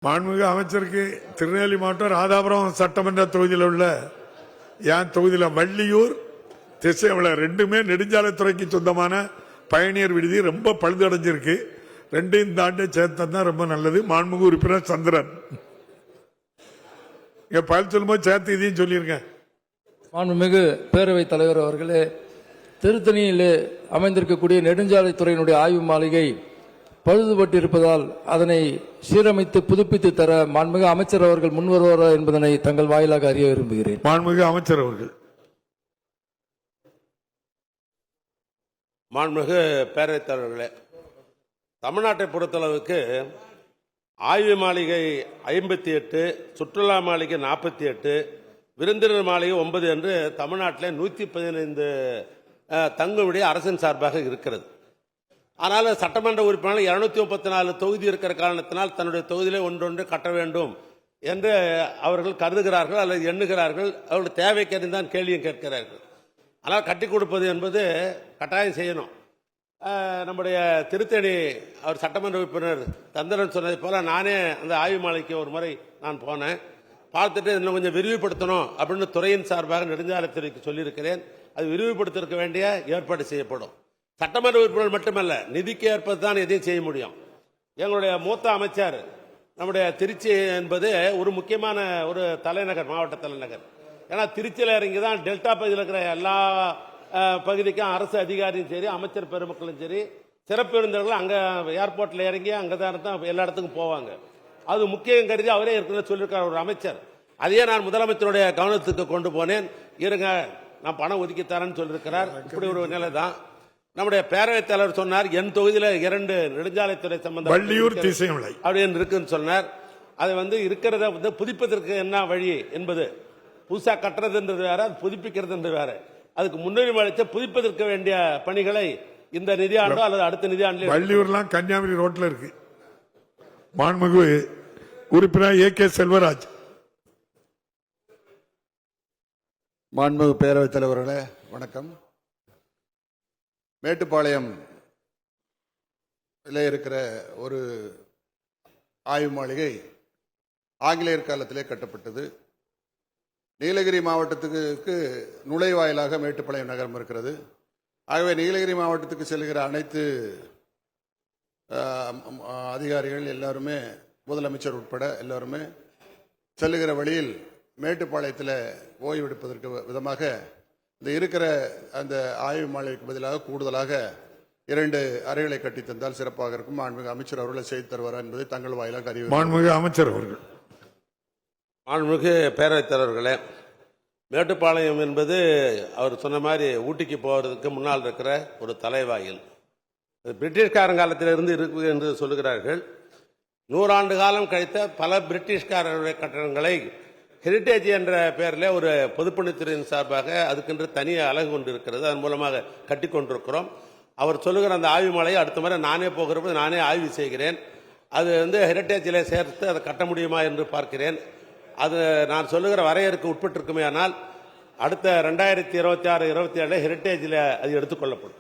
மாண்புமிகு அமைச்சருக்கு திருநெல்வேலி மாவட்டம் ராதாபுரம் சட்டமன்ற தொகுதியில் உள்ள என் தொகுதியில் வள்ளியூர் திசைவள ரெண்டுமே நெடுஞ்சாலைத்துறைக்கு சொந்தமான பயணியர் விடுதி ரொம்ப பழுதடைஞ்சிருக்கு. ரெண்டையும் தாண்டி சேர்த்தா ரொம்ப நல்லது. மாண்புமிகு உறுப்பினர் சந்திரன் பதில் சொல்லும்போது சேர்த்து இதையும் சொல்லிருங்க. மாண்புமிகு பேரவைத் தலைவர் அவர்களே, திருத்தணியில் அமைந்திருக்கக்கூடிய நெடுஞ்சாலைத்துறையினுடைய ஆய்வு மாளிகை பழுதுபட்டிருப்பதால் அதனை சீரமைத்து புதுப்பித்து தர மாண்புமிகு அமைச்சர் அவர்கள் முன்வருவாரா என்பதனை தங்கள் வாயிலாக அறிய விரும்புகிறேன். மாண்புமிகு அமைச்சர் அவர்கள். மாண்புமிகு பேரவைத் தலைவர்களே, தமிழ்நாட்டை பொறுத்தளவுக்கு ஆய்வு மாளிகை 58, சுற்றுலா மாளிகை 48, விருந்தினர் மாளிகை 9 என்று தமிழ்நாட்டில் 115 தங்குமிடைய அரசின் சார்பாக இருக்கிறது. ஆனால் சட்டமன்ற உறுப்பினர் 234 தொகுதி இருக்கிற காரணத்தினால் தன்னுடைய தொகுதியிலே ஒன்றொன்று கட்ட வேண்டும் என்று அவர்கள் கருதுகிறார்கள் அல்லது எண்ணுகிறார்கள். அவருடைய தேவைக்கு தான் கேள்வியும் கேட்கிறார்கள். ஆனால் கட்டி கொடுப்பது என்பது கட்டாயம் செய்யணும். நம்முடைய திருத்தணி அவர் சட்டமன்ற உறுப்பினர் தந்திரன் சொன்னதை போல நானே அந்த ஆய்வு மாளிகைக்கு ஒரு முறை நான் போனேன். பார்த்துட்டு இன்னும் கொஞ்சம் விரிவுபடுத்தணும் அப்படின்னு துறையின் சார்பாக நெடுஞ்சாலைத்துறைக்கு சொல்லியிருக்கிறேன். அது விரிவுபடுத்திருக்க வேண்டிய ஏற்பாடு செய்யப்படும். சட்டமன்ற உறுப்பினர் மட்டுமல்ல, நிதிக்கு ஏற்பது தான் எதையும் செய்ய முடியும். எங்களுடைய மூத்த அமைச்சர் நம்முடைய திருச்சி என்பது ஒரு முக்கியமான ஒரு தலைநகர், மாவட்ட தலைநகர். ஏன்னா திருச்சியில் இறங்கி தான் டெல்டா பகுதியில் இருக்கிற எல்லா பகுதிக்கும் அரசு அதிகாரியும் சரி, அமைச்சர் பெருமக்களும் சரி, சிறப்பு விருந்தினர்கள் அங்கே ஏர்போர்ட்டில் இறங்கி அங்கே தான் எல்லா இடத்துக்கும் போவாங்க. அது முக்கியம் கருதி அவரே ஏற்கனவே சொல்லியிருக்கார் ஒரு அமைச்சர். அதையே நான் முதலமைச்சருடைய கவனத்துக்கு கொண்டு போனேன். இருங்க, நான் பணம் ஒதுக்கி தரேன்னு சொல்லியிருக்கிறார். இப்படி ஒரு நிலை தான். நம்முடைய பேரவைத் தலைவர் சொன்னார், என் தொகுதியில் 2 நெடுஞ்சாலைத்துறை சம்பந்தம் அப்படின்னு இருக்குன்னு சொன்னார். அதை இருக்கிறத புதுப்பிப்பதற்கு என்ன வழி என்பது, புதுசாக கட்டுறதுன்றது வேற, புதுப்பிக்கிறது வேற. அதுக்கு முன்னுரிமை அளித்து புதுப்பிப்பதற்கு வேண்டிய பணிகளை இந்த நிதியாண்டோ அல்லது அடுத்த நிதியாண்டில். வள்ளியூர்லாம் கன்னியாகுமரி ரோட்ல இருக்கு. மாண்புமிகு உறுப்பினர் A.K. செல்வராஜ். மாண்புமிகு பேரவைத் தலைவர்களே வணக்கம். மேட்டுப்பாளையம் இருக்கிற ஒரு ஆய்வு மாளிகை ஆங்கிலேயர் காலத்திலே கட்டப்பட்டது. நீலகிரி மாவட்டத்துக்கு நுழைவாயிலாக மேட்டுப்பாளையம் நகரம் இருக்கிறது. ஆகவே நீலகிரி மாவட்டத்துக்கு செல்கிற அனைத்து அதிகாரிகள் எல்லாருமே, முதலமைச்சர் உட்பட எல்லாருமே செல்லுகிற வழியில் மேட்டுப்பாளையத்தில் ஓய்வெடுப்பதற்கு விதமாக இந்த இருக்கிற அந்த ஆய்வு மாளிகைக்கு பதிலாக கூடுதலாக 2 அறைகளை கட்டி தந்தால் சிறப்பாக இருக்கும். மாண்புமிகு அமைச்சர் அவர்களை செய்து தருவாரா என்பதை தங்கள் வாயிலாக அறிவு. மாண்புமிகு அமைச்சர் அவர்கள். மாண்புமிகு பேரவைத் தலைவர்களே, மேட்டுப்பாளையம் என்பது அவர் சொன்ன மாதிரி ஊட்டிக்கு போவதற்கு முன்னால் இருக்கிற ஒரு தலைவாயில். பிரிட்டிஷ்காரங்காலத்திலிருந்து இருக்கு என்று சொல்லுகிறார்கள். 100 ஆண்டு காலம் கழித்த பல பிரிட்டிஷ்காரருடைய கட்டடங்களை ஹெரிட்டேஜ் என்ற பெயரில் ஒரு பொதுப்பணித்துறையின் சார்பாக அதுக்கென்று தனி அழகு கொண்டு இருக்கிறது. அதன் மூலமாக கட்டி கொண்டிருக்கிறோம். அவர் சொல்லுகிற அந்த ஆய்வு மாலையை அடுத்த முறை நானே போகிறப்ப நானே ஆய்வு செய்கிறேன். அது ஹெரிட்டேஜில் சேர்த்து அதை கட்ட முடியுமா என்று பார்க்கிறேன். அது நான் சொல்லுகிற வரையறுக்கு உட்பட்டிருக்குமே. ஆனால் அடுத்த 2026-27 ஹெரிட்டேஜில் அது எடுத்துக்கொள்ளப்படும்.